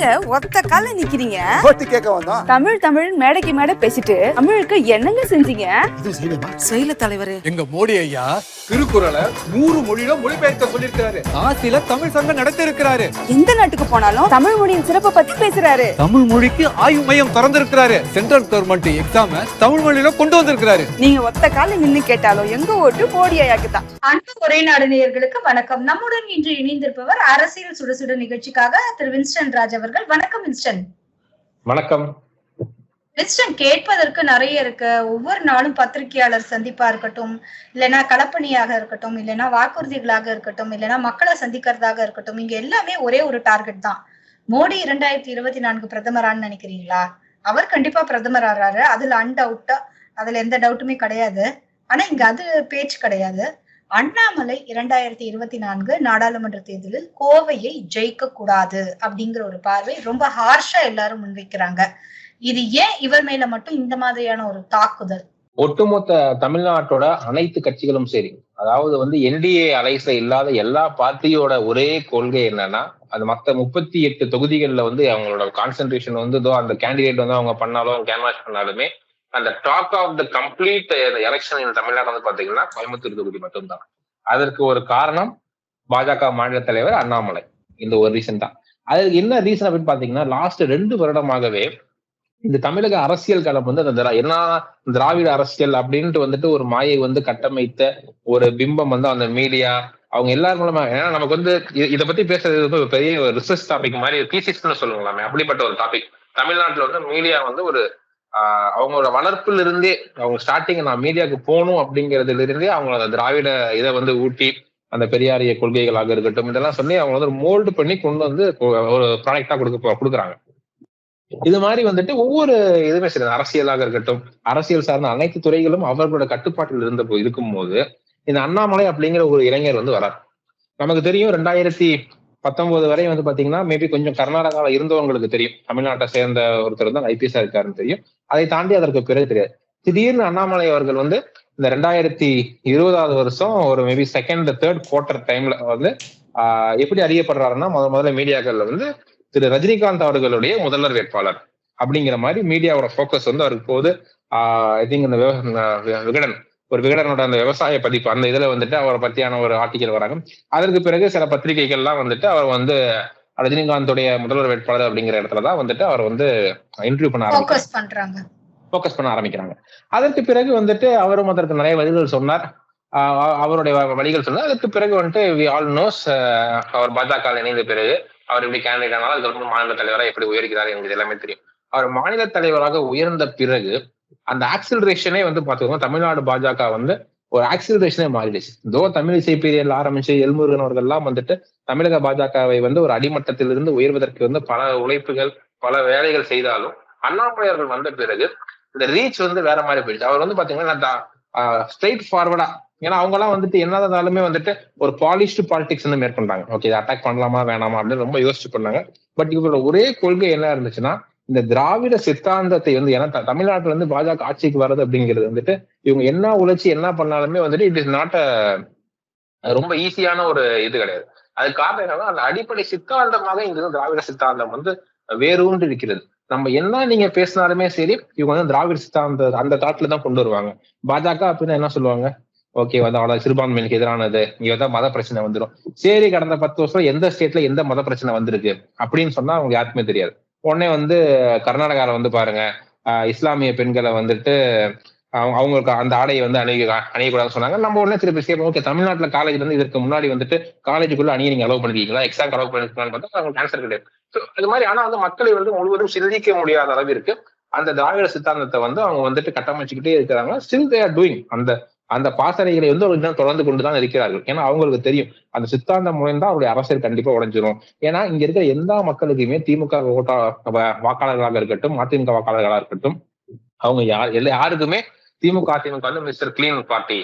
என்னங்க ஒத்த கால நிக்கிறீங்க? ஓட்டு கேட்க வந்தோம். தமிழ் தமிழ் மேடைக்கு மேடை பேசிட்டு தமிழுக்கு என்னங்க செஞ்சீங்க? செயல தலைவரே, எங்க மோடி ஐயா திருக்குறளை 100 மொழியில மொழிபெயர்க்க சொல்லிருக்காரு. காசில தமிழ் சங்கம் நடத்தி இருக்கிறாரு. எந்த நாட்டுக்கு போனாலும் தமிழ் மொழியின் சிறப்பை பத்தி பேசுறாரு. தமிழ் மொழிக்கு ஆய்வு மையம் திறந்திருக்கிறாரு. சென்ட்ரல் கவர்மெண்ட் எக்ஸாம தமிழ் மொழியில கொண்டு வந்திருக்கிறாரு. நீங்க ஒத்த கால நின்னு கேட்டாலும் எங்க ஓட்டு மோடி ஐயாக்கு தான். அன்பு ஒரே நாடு நேயர்களுக்கு வணக்கம். நம்முடன் இன்று இணைந்திருப்பவர் அரசியல் சுடுசுடு நிகழ்ச்சிக்காக திரு வின்ஸ்டன் ராஜ் அவர்கள். வணக்கம் வின்ஸ்டன். வணக்கம் வின்ஸ்டன், கேட்பதற்கு நிறைய இருக்கு. ஒவ்வொரு நாளும் பத்திரிகையாளர் சந்திப்பா இருக்கட்டும், இல்லைன்னா களப்பணியாக இருக்கட்டும், இல்லைன்னா வாக்குறுதிகளாக இருக்கட்டும், இல்லைன்னா மக்களை சந்திக்கிறதாக இருக்கட்டும், இங்க எல்லாமே ஒரே ஒரு டார்கெட் தான். மோடி 2024 பிரதமரான்னு நினைக்கிறீங்களா? அவர் கண்டிப்பா பிரதமர் ஆறாரு, அதுல அன்டவுட்டா, அதுல எந்த டவுட்டுமே கிடையாது. ஆனா இங்க அது பேச்சு கிடையாது. அண்ணாமலை 2024 நாடாளுமன்ற தேர்தலில் கோவையை ஜெயிக்க கூடாது அப்படிங்கிற ஒரு பார்வை ரொம்ப ஹார்ஷா எல்லாரும் முன்வைக்கிறாங்க. இது ஏன் இவர் மேல மட்டும் இந்த மாதிரியான ஒரு தாக்குதல்? ஒட்டுமொத்த தமிழ்நாட்டோட அனைத்து கட்சிகளும் சரி, அதாவது என்டிஏ அலைஸ்ல இல்லாத எல்லா பார்ட்டியோட ஒரே கொள்கை என்னன்னா, அது மத்த 38 தொகுதிகள்ல அவங்களோட கான்சென்ட்ரேஷன் அந்த கேண்டிடேட் அவங்க பண்ணாலும் கேன்வாஸ் பண்ணாலுமே அந்த talk of the complete election in Tamil Nadu பாத்தீங்கன்னா கோயம்புத்தூர் தொகுதி மட்டும்தான். அதற்கு ஒரு காரணம் பாஜக மாநில தலைவர் அண்ணாமலை. இந்த ஒரு ரீசன் தான். அதுக்கு என்ன ரீசன் அப்படின்னு பாத்தீங்கன்னா, லாஸ்ட் 2 வருடமாகவே இந்த தமிழக அரசியல் களம் அந்த என்ன திராவிட அரசியல் அப்படின்ட்டு ஒரு மாயை கட்டமைத்த ஒரு பிம்பம் அந்த மீடியா அவங்க எல்லாரும் மூலமா. ஏன்னா நமக்கு இதை பத்தி பேசுறது ஒரு பெரிய ரிசர்ச் டாபிக் மாதிரி தீசிஸ்ன்னு சொல்லுங்களாமே, அப்படிப்பட்ட ஒரு டாபிக். தமிழ்நாட்டுல மீடியா ஒரு அவங்களோட வளர்ப்புல இருந்தே, அவங்க ஸ்டார்டிங் நான் மீடியாவுக்கு போகணும் அப்படிங்கிறதுல இருந்தே அவங்களோட திராவிட இதை ஊட்டி, அந்த பெரியாரிய கொள்கைகளாக இருக்கட்டும், இதெல்லாம் சொல்லி அவங்க மோல்டு பண்ணி கொண்டு ஒரு ப்ராடக்டா கொடுக்குறாங்க. இது மாதிரி ஒவ்வொரு இதுவுமே சரி, அரசியலாக இருக்கட்டும், அரசியல் சார்ந்த அனைத்து துறைகளும் அவர்களோட கட்டுப்பாட்டில் இருக்கும் போது இந்த அண்ணாமலை அப்படிங்கிற ஒரு இளைஞர் வரார். நமக்கு தெரியும் 2019 வரை பாத்தீங்கன்னா மேபி கொஞ்சம் கர்நாடகால இருந்தவங்களுக்கு தெரியும், தமிழ்நாட்டை சேர்ந்த ஒருத்தர் தான் ஐபிஎஸ் இருக்காருன்னு தெரியும். அதை தாண்டி அதற்கு பிறகு தெரியாது. திடீர்னு அண்ணாமலை அவர்கள் இந்த 2020 வருஷம் ஒரு மேபி செகண்ட் தேர்ட் குவார்டர் டைம்ல எப்படி அறியப்படுறாருன்னா, முதல்ல மீடியாக்கள்ல திரு ரஜினிகாந்த் அவர்களுடைய முதல்வர் வேட்பாளர் அப்படிங்கிற மாதிரி மீடியாவோட போக்கஸ் அவருக்கு போகுது. ஐ திங்க் இந்த விகடனோட அந்த விவசாய பதிப்பு அந்த இதுல அவரை பத்தியான ஒரு ஆர்டிக்கல் வராங்க. அதற்கு பிறகு சில பத்திரிகைகள்லாம் அவர் ரஜினிகாந்தோடைய முதல்வர் வேட்பாளர் அப்படிங்கிற இடத்துலதான் அவர் இன்டர்வியூ பண்ண போக்கஸ் பண்ண ஆரம்பிக்கிறாங்க. அதற்கு பிறகு அவரும் அதற்கு நிறைய வழிகள் சொன்னார், அவருடைய வழிகள் சொன்னார். அதற்கு பிறகு வி ஆல் நோஸ் அவர் பாஜக இணைந்த பிறகு அவர் எப்படி கேண்டிடேட் ஆனாலும் அதுக்கப்புறம் மாநில தலைவராக எப்படி உயர்கிறார் எங்களுக்கு எல்லாமே தெரியும். அவர் மாநில தலைவராக உயர்ந்த பிறகு அந்த ஆக்சிலரேஷனே பாத்துக்கோங்க, தமிழ்நாடு பாஜக ஒரு ஆக்சிலரேஷனே மாறிடுச்சு. தமிழ் இசை பீரியட்ல ஆரம்பிச்சு எல்முருகன் அவர்கள்லாம் தமிழக பாஜகவை ஒரு அடிமட்டத்திலிருந்து உயர்வதற்கு பல உழைப்புகள் பல வேலைகள் செய்தாலும் அண்ணாமலை அவர்கள் வந்த பிறகு இந்த ரீச் வேற மாதிரி போயிடுச்சு. அவர் பாத்தீங்கன்னா ஸ்ட்ரெயிட் ஃபார்வர்டா, ஏன்னா அவங்க எல்லாம் என்னதாலுமே ஒரு பாலிஷ்டு பாலிடிக்ஸ் மேற்கொண்டாங்க. ஓகே, இதை அட்டாக் பண்ணலாமா வேணாமா அப்படின்னு ரொம்ப யோசிச்சு பண்ணாங்க. பட் இவரோட ஒரே கொள்கை என்ன இருந்துச்சுன்னா, இந்த திராவிட சித்தாந்தத்தை ஏன்னா தமிழ்நாட்டுல பாஜக ஆட்சிக்கு வர்றது அப்படிங்கிறது இவங்க என்ன உழைச்சி என்ன பண்ணாலுமே இட் இஸ் நாட் ரொம்ப ஈஸியான ஒரு இது கிடையாது. அதுக்கு காரணம் என்னன்னா, அந்த அடிப்படை சித்தாந்தமாக இங்க திராவிட சித்தாந்தம் வேரூன்று இருக்கிறது. நம்ம என்ன நீங்க பேசினாலுமே சரி, இவங்க திராவிட சித்தாந்த அந்த தாட்ல தான் கொண்டு வருவாங்க. பாஜக அப்படின்னா என்ன சொல்லுவாங்க, ஓகே அவ்வளவு சிறுபான்மையினுக்கு எதிரானது, இங்க மத பிரச்சனை வந்துடும். சரி, கடந்த 10 வருஷம் எந்த ஸ்டேட்ல எந்த மத பிரச்சனை வந்திருக்கு அப்படின்னு சொன்னா அவங்க யாருக்குமே தெரியாது. உடனே கர்நாடகால பாருங்க, இஸ்லாமிய பெண்களை அவங்களுக்கு அந்த ஆடையை அணியக்கூடாதுன்னு சொன்னாங்க. நம்ம உடனே திருப்பி சேர்ப்போம், ஓகே தமிழ்நாட்டுல காலேஜ்ல இதற்கு முன்னாடி காலேஜுக்குள்ள அணிய நீங்க அலோவ் பண்ணிருக்கீங்களா, எக்ஸாம் அலோவ் பண்ணிருக்கீங்களான்னு பார்த்தா அவங்களுக்கு ஆன்சர் கிடையாது. அது மாதிரி ஆனா மக்களை முழுவதும் சிந்திக்க முடியாத அளவிற்கு அந்த திராவிட சித்தாந்தத்தை அவங்க கட்டமைச்சுக்கிட்டே இருக்கிறாங்க. ஸ்டில் தே ஆர் டூயிங் அந்த பாசறைகளை தொடர்ந்து கொண்டுதான் இருக்கிறார்கள். ஏன்னா அவங்களுக்கு தெரியும் அந்த சித்தாந்தம் முறைந்தான் அவருடைய அரசியல் கண்டிப்பா உடைஞ்சிரும். ஏன்னா இங்க இருக்கிற எந்த மக்களுக்குமே திமுக வாக்காளர்களாக இருக்கட்டும், அதிமுக வாக்காளர்களாக இருக்கட்டும், அவங்க யாருக்குமே DMK AIADMK mister clean party,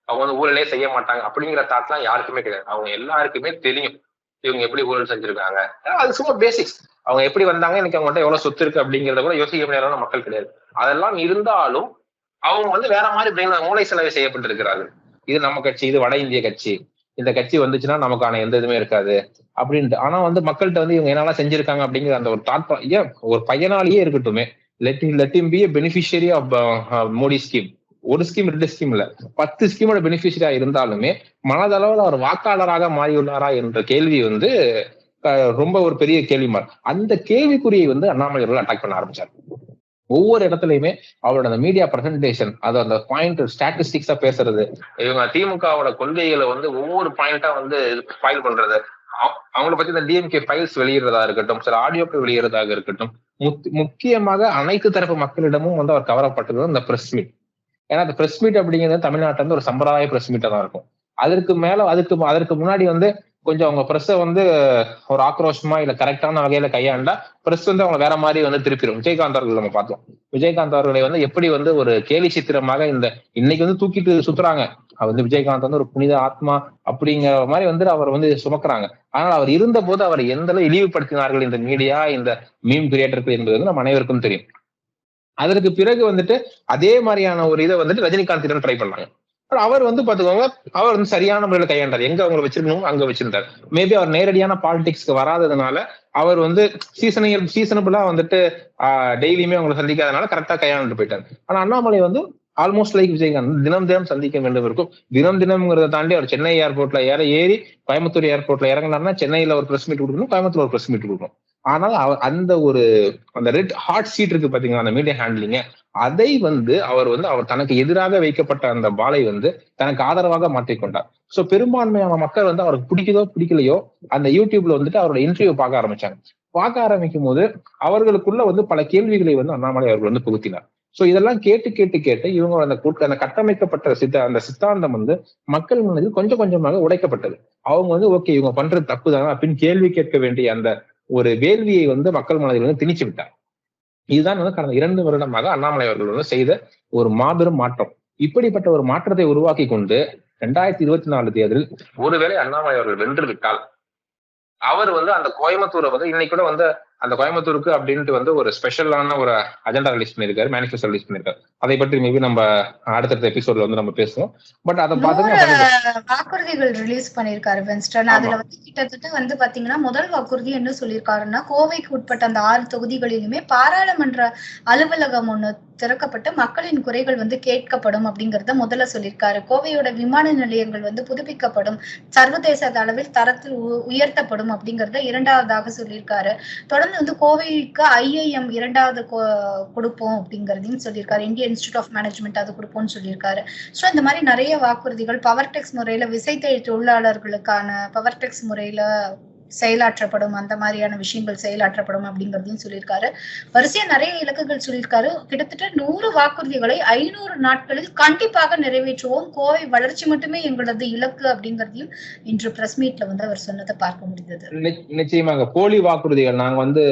அவங்க ஊழலே செய்ய மாட்டாங்க அப்படிங்கிற தாட்லாம் யாருக்குமே கிடையாது. அவங்க எல்லாருக்குமே தெரியும் இவங்க எப்படி ஊழல் செஞ்சிருக்காங்க. அது சும்மா பேசிக்ஸ். அவங்க எப்படி வந்தாங்க, இன்னைக்கு அவங்கள்ட்ட எவ்வளவு சொத்து இருக்கு அப்படிங்கிறத கூட யோசிக்க முடியாத மக்கள் கிடையாது. அதெல்லாம் இருந்தாலும் அவங்க வேற மாதிரி மூளை செலவை செய்யப்பட்டிருக்கிறார்கள். இது நம்ம கட்சி, இது வட இந்திய கட்சி, இந்த கட்சி வந்துச்சுன்னா நமக்கான எந்த இதுவுமே இருக்காது அப்படின்ட்டு. ஆனா வந்து மக்கள்கிட்ட வந்து இவங்க என்னெல்லாம் செஞ்சிருக்காங்க அப்படிங்கிற அந்த ஒரு தாட், ஏன் ஒரு பையனாலேயே இருக்கட்டுமே, let him be a beneficiary of Modi scheme. ஒரு ஸ்கீம் 2 ஸ்கீம் இல்ல, 10 ஸ்கீமோட பெனிஃபிஷரியா இருந்தாலுமே மனதளவில் அவர் வாக்காளராக மாறியுள்ளாரா என்ற கேள்வி வந்து ரொம்ப ஒரு பெரிய கேள்வி மார்க். அந்த கேள்விக்குறியை வந்து அண்ணாமலை அவர்கள் அட்டாக் பண்ண ஆரம்பிச்சார். ஒவ்வொரு இடத்துலயுமே அவரோட அந்த மீடியா பிரசன்டேஷன், அது அந்த பாயிண்ட் ஸ்டாட்டிஸ்டிக்ஸா பேசுறது, இவங்க திமுகவோட கொள்கைகளை வந்து ஒவ்வொரு பாயிண்டா வந்து ஃபைல் பண்றது, அவங்கள பத்தி இந்த டிஎம்கே ஃபைல்ஸ் வெளியிடுறதா இருக்கட்டும், சில ஆடியோக்கள் வெளியிடுறதாக இருக்கட்டும், முக்கியமாக அனைத்து தரப்பு மக்களிடமும் வந்து அவர் கவரப்பட்டது இந்த பிரஸ் மீட். ஏன்னா அந்த பிரஸ் மீட் அப்படிங்கிறது தமிழ்நாட்டில இருந்து ஒரு சம்பிரதாய பிரஸ் மீட்டா தான் இருக்கும். அதற்கு மேல அதற்கு முன்னாடி வந்து கொஞ்சம் அவங்க பிரஸ்ஸை வந்து ஒரு ஆக்ரோஷமா இல்ல கரெக்டான வகையில கையாண்டா பிரஸ் வந்து அவங்க வேற மாதிரி வந்து திருப்பிடும். விஜயகாந்த் அவர்கள் நம்ம பார்த்தோம். விஜயகாந்த் அவர்களை வந்து எப்படி வந்து ஒரு கேலி சித்திரமாக இன்னைக்கு வந்து தூக்கிட்டு சுத்துறாங்க. வந்து விஜயகாந்த் வந்து ஒரு புனித ஆத்மா அப்படிங்கிற மாதிரி வந்து அவர் வந்து சுமக்குறாங்க. ஆனால் அவர் இருந்த போது அவர் எந்த அளவு இழிவுபடுத்தினார்கள் இந்த மீடியா, இந்த மீம் கிரியேட்டர்கள் என்பது வந்து நம்ம அனைவருக்கும் தெரியும். அதற்கு பிறகு வந்துட்டு அதே மாதிரியான ஒரு இதை வந்துட்டு ரஜினிகாந்த் ட்ரை பண்ணாங்க. அவர் வந்து பாத்துக்கோங்க, அவர் வந்து சரியான முறையில கையாண்டார். எங்க அவங்களை வச்சிருக்கணும் அங்க வச்சிருந்தார். மேபி அவர் நேரடியான பாலிடிக்ஸ்க்கு வராததுனால அவர் வந்து சீசனபிளா வந்துட்டு டெய்லியுமே அவங்களை சந்திக்காதனால கரெக்டா கையாண்டு போயிட்டார். ஆனா அண்ணாமலை வந்து ஆல்மோஸ்ட் லைக் விஜயகாந்த் தினம் தினம் சந்திக்க வேண்டும் இருக்கும். தினம்ங்கிறத தாண்டி அவர் சென்னை ஏர்போர்ட்ல ஏறி கோயம்புத்தூர் ஏர்போர்ட்ல இறங்கினார்னா சென்னையில ஒரு பிரஸ் மீட் கொடுக்கணும், கோயம்புத்தூர் ஒரு பிரஸ் மீட் கொடுக்கணும். ஆனால் அந்த ரெட் ஹாட் சீட் இருக்கு பாத்தீங்கன்னா, அந்த மீடியா ஹேண்ட்லிங்க, அதை வந்து அவர் தனக்கு எதிராக வைக்கப்பட்ட அந்த பாலை வந்து தனக்கு ஆதரவாக மாற்றிக்கொண்டார். சோ பெரும்பான்மையான மக்கள் வந்து அவருக்கு பிடிக்குதோ பிடிக்கலையோ அந்த யூடியூப்ல வந்துட்டு அவரோட இன்டர்வியூ பார்க்க ஆரம்பிச்சாங்க. பார்க்க ஆரம்பிக்கும் போது அவர்களுக்குள்ள வந்து பல கேள்விகளை வந்து அண்ணாமலை அவர்கள் வந்து புகுத்தினார். சோ இதெல்லாம் கேட்டு இவங்க அந்த கட்டமைக்கப்பட்ட அந்த சித்தாந்தம் வந்து மக்கள் மனதில் கொஞ்சம் கொஞ்சமாக உடைக்கப்பட்டது. அவங்க வந்து ஓகே இவங்க பண்றது தப்பு தானே அப்படின்னு கேள்வி கேட்க வேண்டிய அந்த ஒரு வேள்வியை வந்து மக்கள் மனதில் வந்து திணிச்சு விட்டார். இதுதான் வந்து கடந்த 2 வருடமாக அண்ணாமலை அவர்கள் வந்து செய்த ஒரு மாபெரும் மாற்றம். இப்படிப்பட்ட ஒரு மாற்றத்தை உருவாக்கி கொண்டு 2024 தேர்தலில் ஒருவேளை அண்ணாமலை அவர்கள் வென்று விட்டால் அவர் வந்து அந்த கோயம்புத்தூரை வந்து இன்னைக்கு கூட வந்து அந்த கோயம்புத்தூருக்கு அப்படின்ட்டு வந்து ஒரு ஸ்பெஷலான ஒரு அஜெண்டா ரிலீஸ் பண்ணிருக்காரு, மேனிஃபெஸ்டோ ரிலீஸ் பண்ணிருக்காரு. அதை பற்றி மேபி நம்ம அடுத்தடுத்த எபிசோட்ல வந்து நம்ம பேசுவோம். பட் அதை பாத்தீங்கன்னா வாக்குறுதிகள் ரிலீஸ் பண்ணிருக்காரு வென்ஸ்டன். அதுல வந்து கிட்டத்தட்ட வந்து பாத்தீங்கன்னா முதல் வாக்குறுதி என்ன சொல்லியிருக்காருன்னா, கோவைக்கு உட்பட்ட அந்த 6 தொகுதிகளிலுமே பாராளுமன்ற அலுவலகம் ஒண்ணு திறக்கப்பட்டு மக்களின் குறைகள் வந்து கேட்கப்படும் அப்படிங்கறத முதல்ல சொல்லியிருக்காரு. கோவையோட விமான நிலையங்கள் வந்து புதுப்பிக்கப்படும், சர்வதேச அளவில் தரத்தில் உயர்த்தப்படும் அப்படிங்கறத 2வதாக சொல்லியிருக்காரு. தொடர்ந்து வந்து கோவைக்கு IIM 2வது கொடுப்போம் அப்படிங்கறதையும் சொல்லியிருக்காரு. இந்தியன் இன்ஸ்டிடியூட் ஆஃப் மேனேஜ்மெண்ட் அது கொடுப்போம்னு சொல்லியிருக்காரு. சோ இந்த மாதிரி நிறைய வாக்குறுதிகள், பவர் டெக்ஸ் முறையில விசைத்தறி தொழிலாளர்களுக்கான பவர் டெக்ஸ் முறையில செயலாற்றப்படும், அந்த மாதிரியான விஷயங்கள் செயலாற்றப்படும் அப்படிங்கறதையும் சொல்லியிருக்காரு. வரிசையா நிறைய இலக்குகள் சொல்லியிருக்காரு. கிட்டத்தட்ட 100 வாக்குறுதிகளை 500 நாட்களில் கண்டிப்பாக நிறைவேற்றுவோம், கோவை வளர்ச்சி மட்டுமே எங்களது இலக்கு அப்படிங்கறதையும் இன்று பிரஸ் மீட்ல வந்து அவர் சொன்னதை பார்க்க முடிந்தது. நிச்சயமாக போலி வாக்குறுதிகள். நாங்க வந்து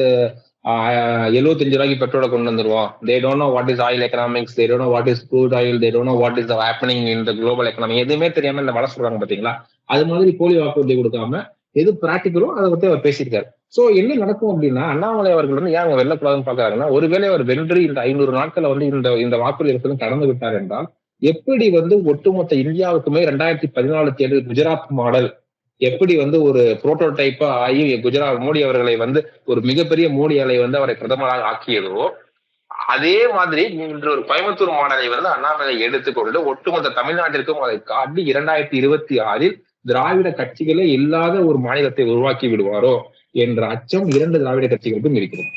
75 ரூபாய்க்கு பெட்ரோலை கொண்டு வந்துருவோம். They don't know what is oil economics, they don't know what is crude oil, they don't know what is happening in the global economy. எதுவுமே தெரியாம இந்த வள சொல்றாங்க பாத்தீங்களா, அது மாதிரி போலி வாக்குறுதி கொடுக்காம எது பிராக்டிக்கலோ அதை பத்தி அவர் பேசியிருக்காரு. சோ என்ன நடக்கும் அப்படின்னா, அண்ணாமலை அவர்கள் வந்து ஏன் அவங்க வெல்லக்கூடாதுன்னு பாக்குறாங்கன்னா, ஒருவேளை அவர் வென்று இந்த 500 நாட்களை வந்து இந்த வாக்குறுதி கடந்து விட்டார் என்றால், எப்படி வந்து ஒட்டுமொத்த இந்தியாவுக்குமே 2014 தேர்தல் குஜராத் மாடல் எப்படி வந்து ஒரு புரோட்டோடைப்பா ஆகி குஜராத் மோடி அவர்களை வந்து ஒரு மிகப்பெரிய மோடி அலை வந்து அவரை பிரதமராக ஆக்கியதோ, அதே மாதிரி இன்று ஒரு கோயம்புத்தூர் மாடலை வந்து அண்ணாமலை எடுத்துக்கொண்டு ஒட்டுமொத்த தமிழ்நாட்டிற்கும் அதை காட்டி 2026 திராவிட கட்சிகளே இல்லாத ஒரு மாநிலத்தை உருவாக்கி விடுவாரோ என்ற அச்சம் 2 திராவிட கட்சிகளுக்கும் இருக்கிறது.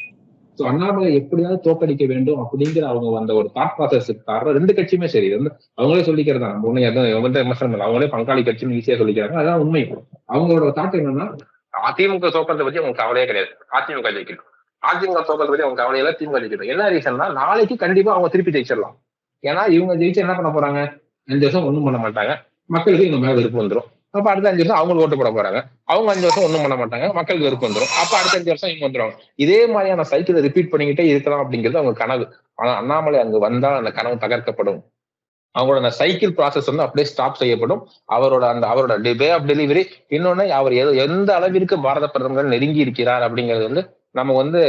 சோ அண்ணாமலை எப்படியாவது தோக்கடிக்க வேண்டும் அப்படிங்கிற அவங்க அந்த ஒரு தாட் ப்ராசஸ் காரணம் 2 கட்சியுமே சரி வந்து அவங்களே சொல்லிக்கிறதா, நம்ம ஒண்ணு எதுவும் விமர்சனம் இல்லை, அவங்களே பங்காளி கட்சின்னு ஈஸியா சொல்லிக்கிறாங்க. அதான் உண்மை. அவங்களோட தாட் என்னன்னா, அதிமுக தோக்கத்தை பத்தி அவங்க கவலையே கிடையாது, அதிமுக ஜெயிக்கணும். அதிமுக தோக்கத்தை பத்தி அவங்க கவலையில திமுக ஜெயிக்கணும். என்ன ரீசன்னா, நாளைக்கு கண்டிப்பா அவங்க திருப்பி ஜெயிச்சிடலாம். ஏன்னா இவங்க ஜெயிச்சு என்ன பண்ண போறாங்க, 5 வருஷம் ஒண்ணும் பண்ண மாட்டாங்க, மக்களுக்கு இவங்க மேல விருப்பம் வந்துடும். அப்ப அடுத்த 5 வருஷம் அவங்களுக்கு ஓட்டு போட போறாங்க, அவங்க 5 வருஷம் ஒண்ணும் பண்ண மாட்டாங்க, மக்களுக்கு வெறுப்பு வந்துடும். அப்ப அடுத்த 5 வருஷம் இவங்க வந்துருவாங்க. இதே மாதிரியான சைக்கிளை ரிப்பீட் பண்ணிக்கிட்டே இருக்கலாம் அப்படிங்கிறது அவங்க கனவு. ஆனா அண்ணாமலை அங்கு வந்தால் அந்த கனவு தகர்க்கப்படும். அவங்களோட அந்த சைக்கிள் ப்ராசஸ் வந்து அப்படியே ஸ்டாப் செய்யப்படும். அவரோட வே ஆஃப் டெலிவரி, இன்னொன்னு அவர் எந்த அளவிற்கு பாரத பிரதமர் நெருங்கி இருக்கிறார் அப்படிங்கிறது வந்து நம்ம வந்து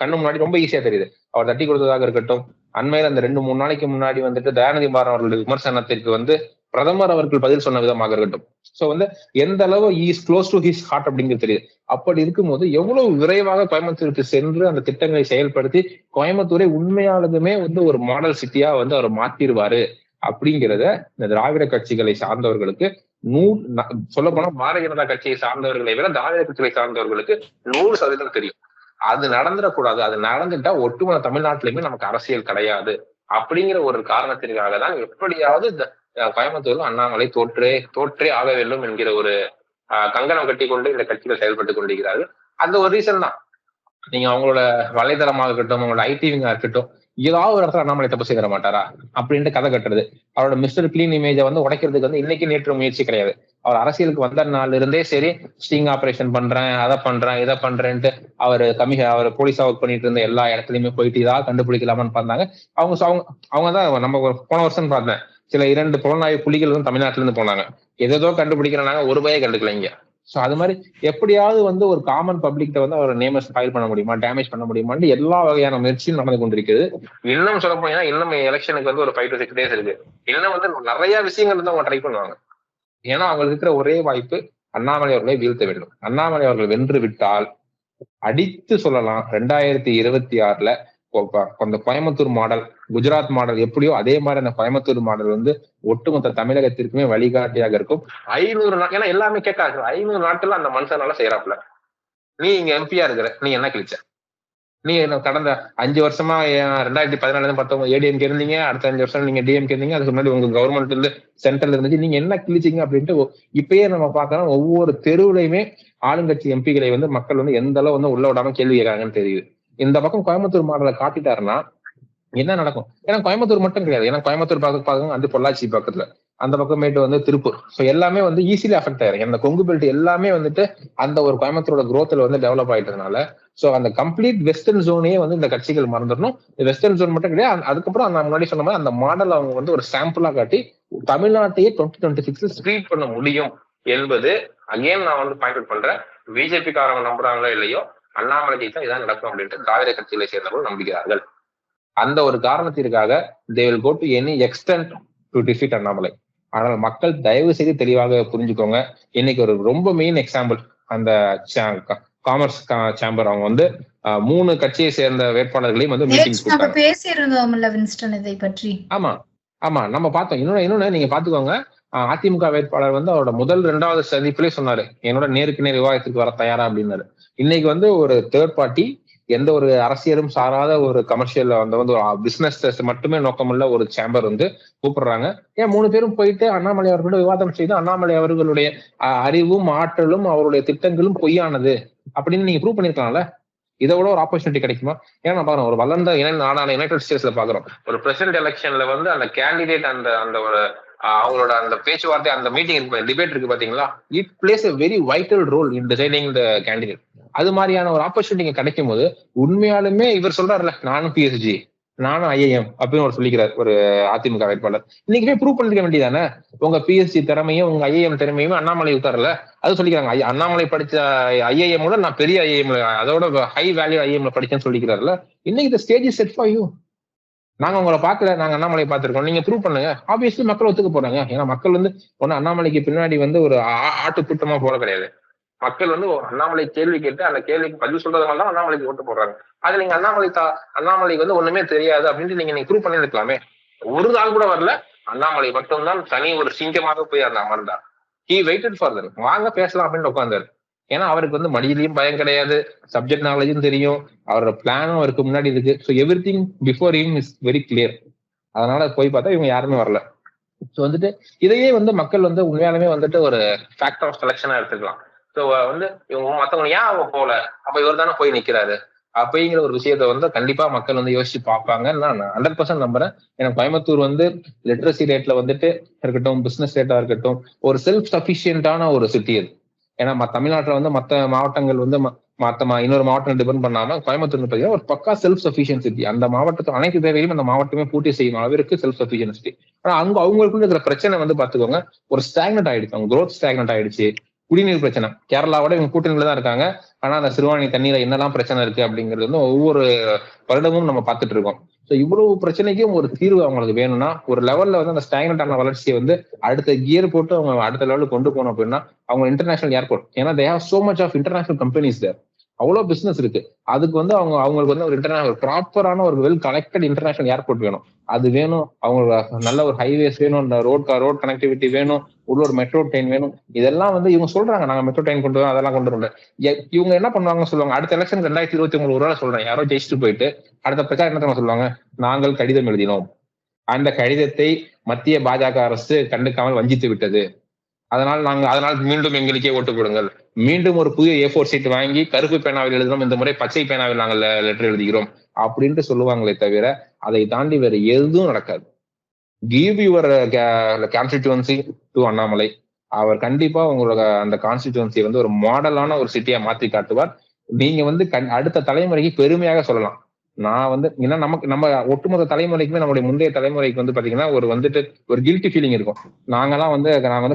கண்ணு முன்னாடி ரொம்ப ஈஸியா தெரியுது. அவர் தட்டி கொடுத்ததாக இருக்கட்டும், அண்மையில அந்த 2-3 நாளைக்கு முன்னாடி வந்துட்டு தயாநிதி மாறன் அவர்களுடைய விமர்சனத்திற்கு வந்து பிரதமர் அவர்கள் பதில் சொன்ன விதமாக இருக்கட்டும். சோ வந்து எந்த அளவு is close to his heart அப்படிங்கிறது தெரியுது. அப்படி இருக்கும்போது எவ்வளவு விரைவாக கோயம்புத்தூருக்கு சென்று அந்த திட்டங்களை செயல்படுத்தி கோயம்புத்தூரை உண்மையானதுமே வந்து ஒரு மாடல் சிட்டியா வந்து அவர் மாத்திருவாரு அப்படிங்கிறத இந்த திராவிட கட்சிகளை சார்ந்தவர்களுக்கு சொல்ல போனா பாரதிய ஜனதா கட்சியை சார்ந்தவர்களை விட திராவிட கட்சிகளை சார்ந்தவர்களுக்கு 100% தெரியும். அது நடந்துடக்கூடாது. அது நடந்துட்டா ஒட்டுமொத்த தமிழ்நாட்டிலுமே நமக்கு அரசியல் கிடையாது அப்படிங்கிற ஒரு காரணத்திற்காக தான் எப்படியாவது இந்த கோயம்புத்தூர்ல அண்ணாமலை தோற்றே ஆக வேண்டும் என்கிற ஒரு கங்கணம் கட்டி கொண்டு இந்த கட்சிகள் செயல்பட்டு கொண்டிருக்கிறார்கள். அந்த ஒரு ரீசன் தான். நீங்க அவங்களோட வலைதளமாக இருக்கட்டும், அவங்களோட ஐடிவிங்கா இருக்கட்டும், ஏதாவது ஒரு இடத்துல அண்ணாமலை தப்பு செய்ய மாட்டாரா அப்படின்ட்டு கதை கட்டுறது, அவரோட மிஸ்டர் கிளீன் இமேஜை வந்து உடைக்கிறதுக்கு வந்து இன்னைக்கு நேற்று முயற்சி கிடையாது. அவர் அரசியலுக்கு வந்த நாள்ல இருந்தே சரி, ஸ்டிங் ஆபரேஷன் பண்றேன், அதை பண்றேன், இதை பண்றேன்ட்டு அவர் போலீஸா ஒர்க் பண்ணிட்டு இருந்த எல்லா இடத்துலயுமே போயிட்டு இதாக கண்டுபிடிக்கலாமான்னு பார்த்தாங்க. அவங்கதான் நம்ம போன வருஷம் பார்த்தேன், சில 2 புலனாய்வு புலிகள் வந்து தமிழ்நாட்டுல இருந்து போனாங்க. ஏதோ கண்டுபிடிக்கிறாங்க, ஒரு பய கண்டுக்கல இங்க. சோ அது மாதிரி எப்படியாவது வந்து ஒரு காமன் பப்ளிக்ட வந்து அவர் நேம ஃபைல் பண்ண முடியுமா, டேமேஜ் பண்ண முடியுமான்னு எல்லா வகையான முயற்சியும் நடந்து கொண்டிருக்குது. இன்னும் சொல்ல போனா இன்னும் எலெக்ஷனுக்கு வந்து ஒரு 5 to 6 days இருக்கு. இன்னும் வந்து நிறைய விஷயங்கள் வந்து அவங்க ட்ரை பண்ணுவாங்க. ஏன்னா அவங்களுக்கு இருக்கிற ஒரே வாய்ப்பு அண்ணாமலை அவர்களை வீழ்த்த வேண்டும். அண்ணாமலை அவர்கள் வென்று விட்டால் அடித்து சொல்லலாம் 2026 அந்த கோயம்புத்தூர் மாடல், குஜராத் மாடல் எப்படியோ அதே மாதிரி அந்த கோயம்புத்தூர் மாடல் வந்து ஒட்டுமொத்த தமிழகத்திற்குமே வழிகாட்டியாக இருக்கும். 500 நாள், ஏன்னா எல்லாமே கேட்காது, 500 நாட்கள் அந்த மனுஷனால செய்யறாப்புல. நீ இங்க எம்பியா இருக்கிற, நீ என்ன கிழிச்ச? நீ கடந்த 5 வருஷமா 2014-19 ஏடிஎம்கே இருந்தீங்க, அடுத்த 5 வருஷம் நீங்க டிஎம்கே இருந்தீங்க, அதுக்கு முன்னாடி உங்க கவர்மெண்ட் இருந்து சென்ட்ரல் இருந்துச்சு, நீங்க என்ன கிழிச்சிங்க அப்படின்ட்டு இப்பயே நம்ம பார்க்கலாம். ஒவ்வொரு தெருவுலையுமே ஆளுங்கட்சி எம்பிகளை வந்து மக்கள் வந்து எந்த அளவு வந்து உள்ள விடாம கேள்வி கேட்கறாங்கன்னு தெரியுது. இந்த பக்கம் கோயம்புத்தூர் மாடலை காட்டிட்டாருன்னா என்ன நடக்கும்? ஏன்னா கோயம்புத்தூர் மட்டும் கிடையாது, ஏன்னா கோயம்புத்தூர் பக்கம் வந்து பொள்ளாச்சி பக்கத்துல, அந்த பக்கமேட்டு வந்து திருப்பூர், ஸோ எல்லாமே வந்து ஈஸிலி அஃபெக்ட் ஆயிரும். அந்த கொங்கு பெல்ட் எல்லாமே வந்துட்டு அந்த ஒரு கோயம்புத்தூரோட குரோத்ல வந்து டெவலப் ஆயிட்டதுனால ஸோ அந்த கம்ப்ளீட் வெஸ்டர்ன் ஜோனையே வந்து இந்த கட்சிகள் மறந்துடணும். வெஸ்டர்ன் ஜோன் மட்டும் கிடையாது, அதுக்கப்புறம் நான் முன்னாடி சொன்ன மாதிரி அந்த மாடல் அவங்க வந்து ஒரு சாம்பிளா காட்டி தமிழ்நாட்டையே 2026 ஸ்ப்ரீட் பண்ண முடியும் என்பது அகைன் நான் வந்து பாயிண்ட் அவுட் பண்றேன். பிஜேபி காரங்க நம்புறாங்களோ இல்லையோ, அண்ணாமலை தான் இதான் நடக்கும் அப்படின்ட்டு திராவிட கட்சிகளை சேர்ந்தவர்கள் நம்புகிறார்கள். அந்த ஒரு காரணத்திற்காக they will go to any extent to defeat Annamalai. ஆனால் மக்கள் தயவு செய்து தெளிவாக புரிஞ்சுக்கோங்க. இன்னைக்கு ஒரு ரொம்ப மெயின் எக்ஸாம்பிள், அந்த காமர்ஸ் சேம்பர் அவங்க வந்து 3 கட்சியை சேர்ந்த வேட்பாளர்களையும் வந்து மீட்டிங் பேசியிருந்தோம்ல வின்ஸ்டன் இதை பற்றி. ஆமா நம்ம பார்த்தோம். இன்னொன்னு நீங்க பாத்துக்கோங்க, அதிமுக வேட்பாளர் வந்து அவரோட முதல் 2வது சந்திப்பிலே சொன்னாரு, என்னோட நேருக்கு நேர் விவாதத்துக்கு வர தயாரா அப்படின்னாரு. இன்னைக்கு வந்து ஒரு தேர்ட் பார்ட்டி, எந்த ஒரு அரசியலும் சாராத ஒரு கமர்ஷியல் வந்து ஒரு பிசினஸ் மட்டுமே நோக்கமுள்ள ஒரு சேம்பர் வந்து கூப்பிடுறாங்க. ஏன் 3 பேரும் போயிட்டு அண்ணாமலை அவர்களோட விவாதம் செய்து அண்ணாமலை அவர்களுடைய அறிவும் ஆற்றலும் அவருடைய திட்டங்களும் பொய்யானது அப்படின்னு நீங்க ப்ரூவ் பண்ணிருக்கலாம்ல. இதை விட ஒரு ஆப்பர்ச்சுனிட்டி கிடைக்குமா? ஏன்னா நான் பாக்குறோம், ஒரு வளர்ந்த நாடான யுனைடெட் ஸ்டேட்ஸ்ல பாக்குறோம், ஒரு பிரசிடென்ட் எலெக்ஷன்ல வந்து அந்த கேண்டிடேட் அந்த ஒரு அவங்களோட அந்த பேச்சுவார்த்தை, அந்த மீட்டிங் டிபேட் இருக்கு பாத்தீங்களா, it plays a very vital role in deciding the candidate. அது மாதிரியான ஒரு ஆப்பர்ச்சுனிட்டி கிடைக்கும் போது உண்மையாலுமே இவர் சொல்றாருல, நானும் பிஎஸ்ஜி, நானும் ஐஏஎம் அப்படின்னு ஒரு சொல்லிக்கிறார் ஒரு அதிமுக வேட்பாளர். இன்னைக்கு போய் ப்ரூவ் பண்ணிருக்க வேண்டியதானே, உங்க பிஎஸ்சி திறமையும் உங்க ஐஏஎம் திறமையும் அண்ணாமலை விட்டார்ல, அது சொல்லிக்கிறாங்க. அண்ணாமலை படிச்ச ஐஏஎம் கூட நான் பெரிய ஐஏஎம், அதோட ஹை வேல்யூ ஐஏஎம்ல படிச்சேன்னு சொல்லிக்கிறாருல. இன்னைக்கு இந்த stage is set for you. நாங்க உங்களை பாக்கல, நாங்க அண்ணாமலை பார்த்திருக்கோம், நீங்க ப்ரூவ் பண்ணுங்க. ஆப்வியஸ்லி மக்கள் ஒத்துக்க போறாங்க. ஏன்னா மக்கள் வந்து ஒன்னு அண்ணாமலைக்கு பின்னாடி வந்து ஒரு ஆட்டு கூட்டமா போல கிடையாது. மக்கள் வந்து அண்ணாமலை கேள்வி கேட்டு அந்த கேள்விக்கு பதில் சொல்றதுனால தான் அண்ணாமலைக்கு ஓட்டு போடுறாங்க. அது நீங்க அண்ணாமலைக்கு வந்து ஒண்ணுமே தெரியாது அப்படின்ட்டு நீங்க ப்ரூவ் பண்ணி இருக்கலாமே. ஒரு நாள் கூட வரல, அண்ணாமலை மட்டும்தான் தனி ஒரு சிங்கமாக போய் அந்த அமர்ந்தா. ஹி வெயிட்டட் ஃபார் தம், வாங்க பேசலாம் அப்படின்னு உட்கார்ந்தாரு. ஏன்னா அவருக்கு வந்து மடியிலையும் பயம் கிடையாது, சப்ஜெக்ட் நாலேஜும் தெரியும், அவரோட பிளானும் அவருக்கு முன்னாடி இருக்கு. So every thing before him is very clear. அதனால போய் பார்த்தா இவங்க யாருமே வரல. ஸோ வந்துட்டு இதையே வந்து மக்கள் வந்து உண்மையாலுமே வந்துட்டு ஒரு ஃபேக்டர் ஆஃப் செலெக்ஷனா எடுத்துக்கலாம். ஸோ வந்து இவங்க மற்றவங்க ஏன் அவங்க போல, அப்ப இவர் தானே போய் நிக்கிறாரு அப்படிங்கிற ஒரு விஷயத்த வந்து கண்டிப்பா மக்கள் வந்து யோசிச்சு பார்ப்பாங்கன்னு நான் 100% நம்புறேன். ஏன்னா கோயம்புத்தூர் வந்து லிட்ரஸி ரேட்ல வந்துட்டு இருக்கட்டும், பிசினஸ் ரேட்டா இருக்கட்டும், ஒரு செல்ஃப் சஃபிஷியன்டான ஒரு சிட்டி அது. ஏன்னா தமிழ்நாட்டுல வந்து மற்ற மாவட்டங்கள் வந்து இன்னொரு மாவட்டம் டிபெண்ட் பண்ணாம கோயம்புத்தூர் பார்த்தீங்கன்னா ஒரு பக்கா செல்ஃப் சஃபிஷியன்ட் சிட்டி. அந்த மாவட்டத்தை அனைத்து தேவையிலும் அந்த மாவட்டமே பூர்த்தி செய்யும் அளவிற்கு செல்ஃப் சஃபிஷியன்ட் சிட்டி. ஆனா அவங்களுக்குள்ள இருக்கிற பிரச்சனை வந்து பாத்துக்கோங்க, ஒரு ஸ்டாக்னட் ஆயிடுச்சு, அவங்க growth ஸ்டாக்னட் ஆயிடுச்சு. குடிநீர் பிரச்சனை, கேரளாவோட இவங்க கூட்டணியில தான் இருக்காங்க. ஆனா அந்த சிறுவாணி தண்ணீரை என்னெல்லாம் பிரச்சனை இருக்கு அப்படிங்கிறது வந்து ஒவ்வொரு வருடமும் நம்ம பார்த்துட்டு இருக்கோம். ஸோ இவ்வளவு பிரச்சனைக்கும் ஒரு தீர்வு அவங்களுக்கு வேணும்னா ஒரு லெவல்ல வந்து அந்த ஸ்டாக்னட்டான வளர்ச்சியை வந்து அடுத்த கியர் போட்டு அவங்க அடுத்த லெவலுக்கு கொண்டு போகணும் அப்படின்னா அவங்க இன்டர்நேஷனல் ஏர்போர்ட், ஏன்னா they have so much of international companies there, அவ்வளோ பிசினஸ் இருக்கு. அதுக்கு வந்து அவங்களுக்கு வந்து ஒரு இன்டர்நேஷனல் ப்ராப்பரான ஒரு வெல் கனெக்டட் இன்டர்நேஷனல் ஏர்போர்ட் வேணும். அது வேணும். அவங்களுக்கு நல்ல ஒரு ஹைவேஸ் வேணும், ரோட் கனெக்டிவிட்டி வேணும், உள்ள ஒரு மெட்ரோ ட்ரெயின் வேணும். இதெல்லாம் வந்து இவங்க சொல்றாங்க நாங்க மெட்ரோ ட்ரெயின் கொண்டு வரோம், அதெல்லாம் கொண்டு வரல. இவங்க என்ன பண்ணுவாங்கன்னு சொல்லுவாங்க, அடுத்த எலெக்ஷன் 2023 ஒரு வேளை சொல்றேன், யாரோ ஜெயிச்சுட்டு போயிட்டு அடுத்த பிரச்சாரம் என்ன சொல்லுவாங்க, நாங்கள் கடிதம் எழுதினோம், அந்த கடிதத்தை மத்திய பாஜக அரசு கண்டுக்காமல் வஞ்சித்து விட்டது, அதனால் மீண்டும் எங்களுக்கே ஓட்டு போடுங்கள், மீண்டும் ஒரு புதிய A4 சீட் வாங்கி கருப்பு பேனாவில் எழுதினோம், இந்த முறை பச்சை பேனாவில் நாங்கள் லெட்டர் எழுதுகிறோம் அப்படின்ட்டு சொல்லுவாங்களே தவிர அதை தாண்டி வேற எதுவும் நடக்காது. Give your constituency to Annamalai. அவர் கண்டிப்பா உங்களோட அந்த கான்ஸ்டிடியூன்சியை வந்து ஒரு மாடலான ஒரு சிட்டியா மாற்றி காட்டுவார். நீங்க வந்து அடுத்த தலைமுறைக்கு பெருமையாக சொல்லலாம். நான் வந்து ஏன்னா நம்ம ஒட்டுமொத்த தலைமுறைக்குமே நம்மளுடைய முந்தைய தலைமுறைக்கு வந்து பாத்தீங்கன்னா ஒரு கில்ட்டி ஃபீலிங் இருக்கும். நாங்க வந்து